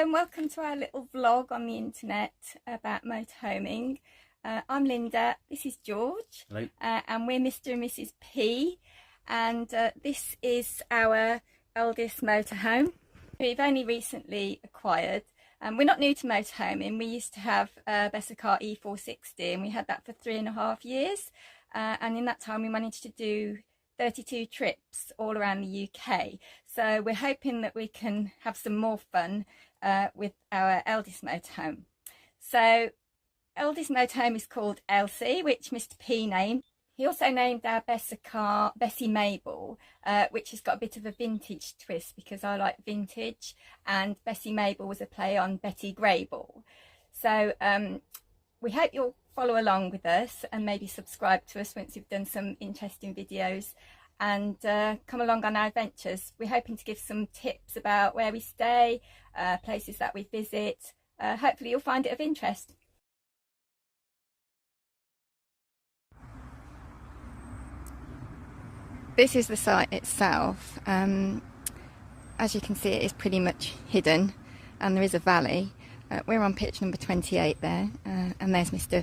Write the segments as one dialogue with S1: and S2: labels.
S1: Hello and welcome to our little vlog on the internet about motorhoming. I'm Linda, this is George.
S2: Hello.
S1: And we're Mr and Mrs P, and this is our eldest motorhome. We've only recently acquired. We're not new to motorhoming. We used to have a Bessacar E460 and we had that for 3.5 years, and in that time we managed to do 32 trips all around the UK. So we're hoping that we can have some more fun with our eldest motorhome. So eldest motorhome is called Elsie, which Mr P named. He also named our Bessacar Bessie Mabel, which has got a bit of a vintage twist because I like vintage, and Bessie Mabel was a play on Betty Grable. So we hope you'll follow along with us and maybe subscribe to us once we've done some interesting videos, and come along on our adventures. We're hoping to give some tips about where we stay, places that we visit. Hopefully you'll find it of interest. This is the site itself. As you can see, it is pretty much hidden and there is a valley. We're on pitch number 28 there, and there's Mr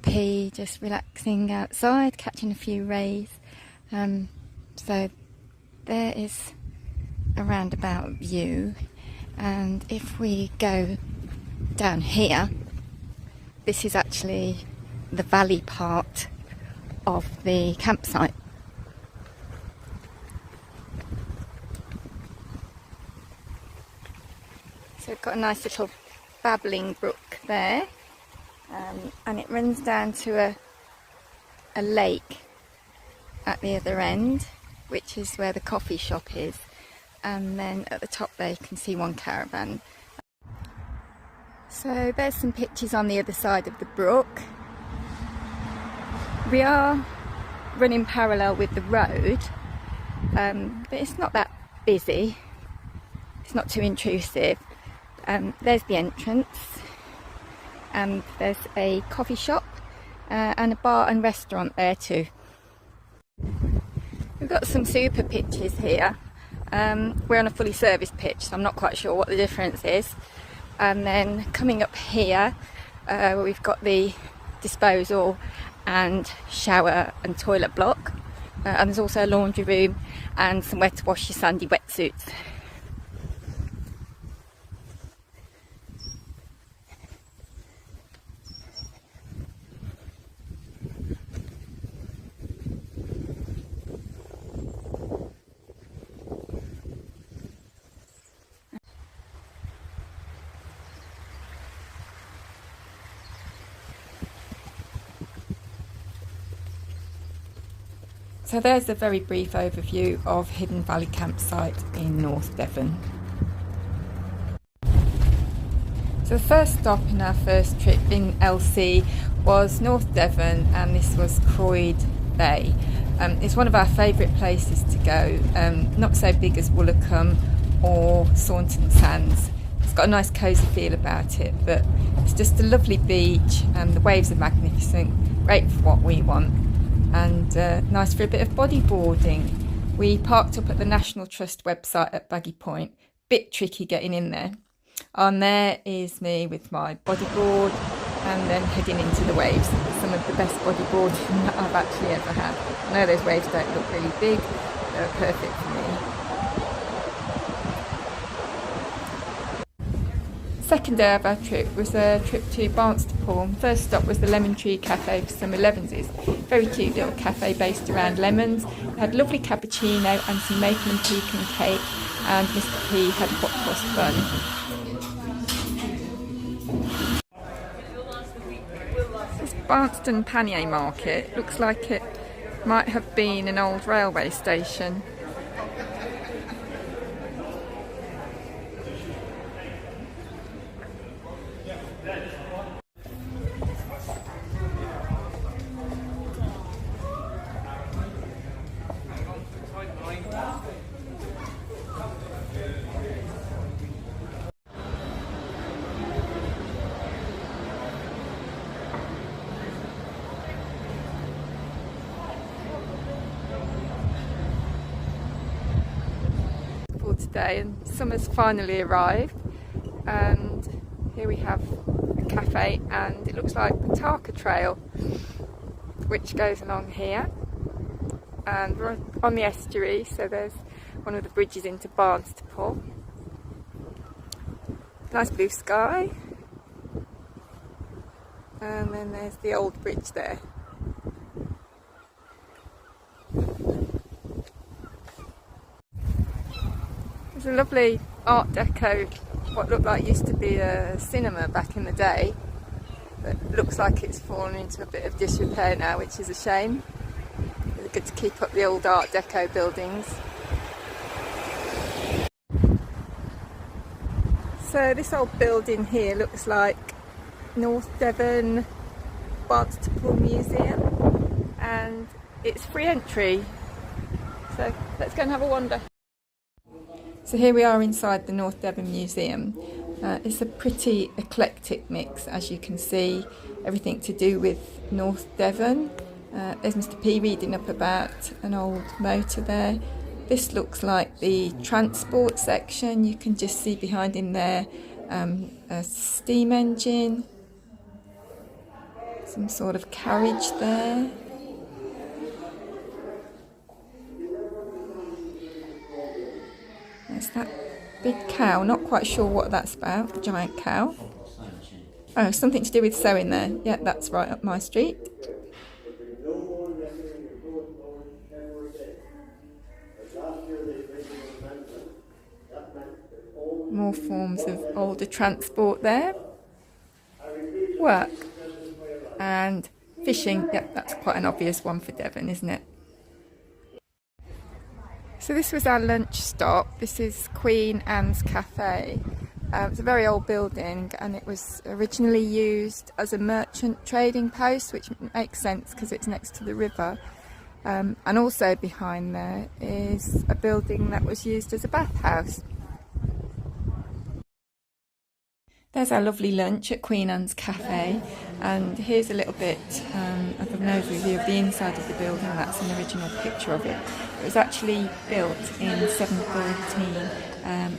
S1: P just relaxing outside, catching a few rays. So there is a roundabout view, and if we go down here, this is actually the valley part of the campsite. So we've got a nice little babbling brook there, and it runs down to a lake at the other end, which is where the coffee shop is, and then at the top there you can see one caravan. So there's some pictures on the other side of the brook. We are running parallel with the road, but it's not that busy, it's not too intrusive. There's the entrance, and there's a coffee shop and a bar and restaurant there too. We've got some super pitches here. We're on a fully serviced pitch, so I'm not quite sure what the difference is. And then coming up here, we've got the disposal and shower and toilet block, and there's also a laundry room and somewhere to wash your sandy wetsuits.
S3: So there's a very brief overview of Hidden Valley Campsite in North Devon. So the first stop in our first trip in Elsie was North Devon, and this was Croyd Bay. It's one of our favourite places to go, not so big as Woolacombe or Saunton Sands. It's got a nice cosy feel about it, but it's just a lovely beach, and the waves are magnificent, great for what we want, and nice for a bit of bodyboarding. We parked up at the National Trust website at Baggy Point. Bit tricky getting in there. On there is me with my bodyboard, and then heading into the waves. Some of the best bodyboarding that I've actually ever had. I know those waves don't look really big, they're perfect for me. Second day of our trip was a trip to Barnstaple. First stop was the Lemon Tree Cafe for some 11s. Very cute little cafe based around lemons. It had lovely cappuccino and some maple and pecan cake, and Mr P had hot cross bun. This Barnstaple Pannier Market looks like it might have been an old railway station. Today, and summer's finally arrived. and here we have a cafe, and it looks like the Tarka Trail which goes along here, and we're on the estuary, so there's one of the bridges into Barnstaple. Nice blue sky, and then there's the old bridge there. There's a lovely Art Deco, what looked like used to be a cinema back in the day, but looks like it's fallen into a bit of disrepair now, which is a shame. It's good to keep up the old Art Deco buildings. So this old building here looks like North Devon Barnstaple Museum, and it's free entry, so let's go and have a wander. So here we are inside the North Devon Museum. It's a pretty eclectic mix, as you can see, everything to do with North Devon. There's Mr. P reading up about an old motor there. This looks like the transport section. You can just see behind him there a steam engine, some sort of carriage there. There's that big cow, not quite sure what that's about, giant cow. Oh, something to do with sewing there. Yeah, that's right up my street. More forms of older transport there. Work and fishing. Yep, that's quite an obvious one for Devon, isn't it? So this was our lunch stop. This is Queen Anne's Cafe. It's a very old building, and it was originally used as a merchant trading post, which makes sense because it's next to the river. And also behind there is a building that was used as a bathhouse. There's our lovely lunch at Queen Anne's Cafe, and here's a little bit of an overview of the inside of the building. That's an original picture of it. It was actually built in 713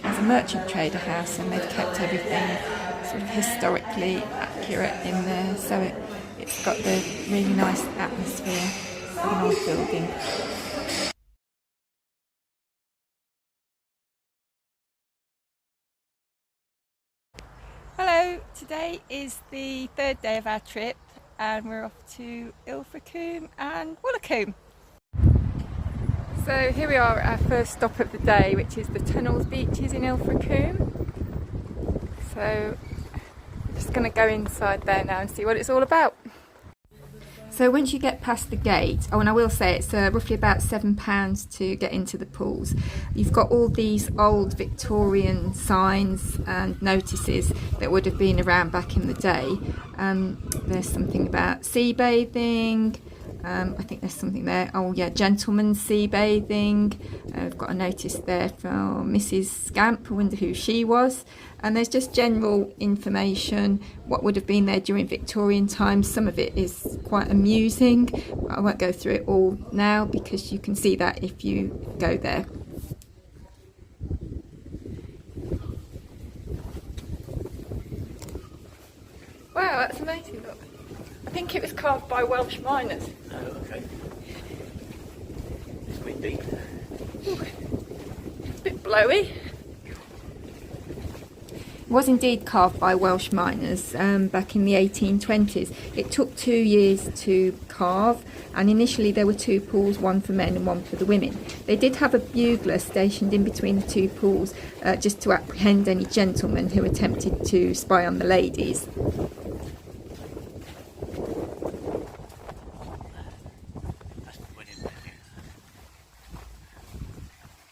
S3: as a merchant trader house, and they've kept everything sort of historically accurate in there, so it's got the really nice atmosphere of an old building. Hello, today is the third day of our trip, and we're off to Ilfracombe and Woolacombe. So here we are at our first stop of the day, which is the Tunnels Beaches in Ilfracombe. So we're just going to go inside there now and see what it's all about. So once you get past the gate, oh, and I will say it's roughly about £7 to get into the pools. You've got all these old Victorian signs and notices that would have been around back in the day. There's something about sea bathing. I think there's something there. Oh yeah, gentlemen's sea bathing. I've got a notice there from Mrs. Scamp. I wonder who she was. And there's just general information, what would have been there during Victorian times. Some of it is quite amusing. I won't go through it all now because you can see that if you go there. Wow, that's amazing. Look. I think it was carved by Welsh miners.
S2: Oh, okay. It's quite deep.
S3: Ooh, a bit blowy. It was indeed carved by Welsh miners back in the 1820s. It took 2 years to carve, and initially there were two pools, one for men and one for the women. They did have a bugler stationed in between the two pools just to apprehend any gentlemen who attempted to spy on the ladies.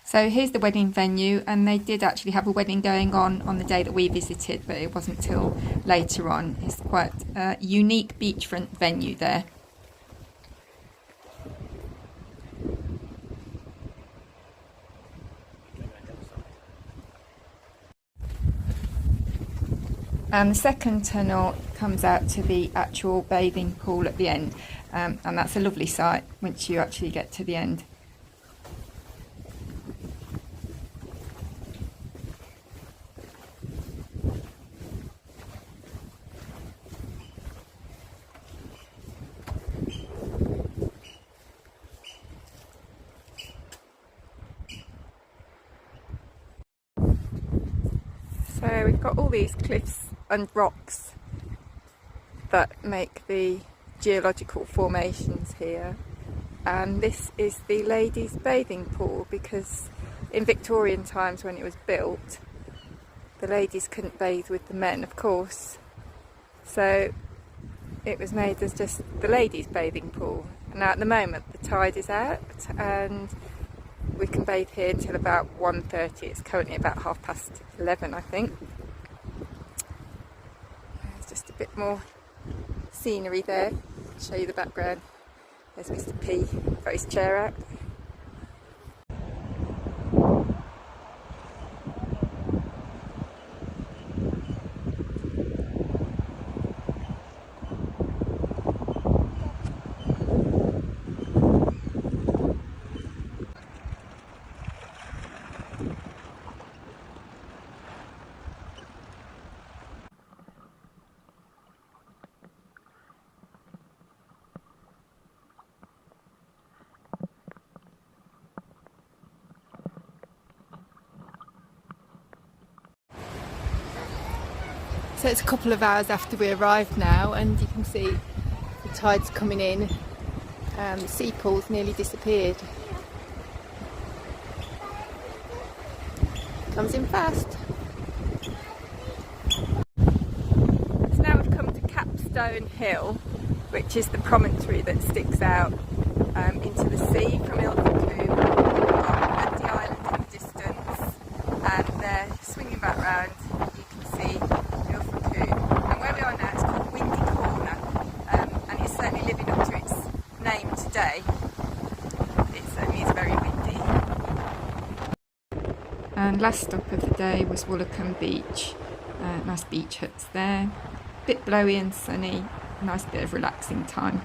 S3: So here's the wedding venue, and they did actually have a wedding going on the day that we visited, but it wasn't till later on. It's quite a unique beachfront venue there. And the second tunnel comes out to the actual bathing pool at the end, and that's a lovely sight once you actually get to the end. So we've got all these cliffs and rocks that make the geological formations here, and this is the ladies' bathing pool, because in Victorian times when it was built, the ladies couldn't bathe with the men, of course, so it was made as just the ladies' bathing pool. Now at the moment the tide is out and we can bathe here until about 1:30. It's currently about 11:30, I think. There's just a bit more scenery there. I'll show you the background. There's Mr. P, got his chair out. So it's a couple of hours after we arrived now, and you can see the tide's coming in. The sea pool's nearly disappeared. Comes in fast. So now we've come to Capstone Hill, which is the promontory that sticks out into the sea from Ilfracombe, at the island in the distance, and they're swinging back round. You can see Ilfracombe, and where we are now it's called Windy Corner, and it's certainly living up to its name today. It certainly is very windy. And last stop of the day was Woolacombe Beach. Nice beach huts there, bit blowy and sunny, nice bit of relaxing time.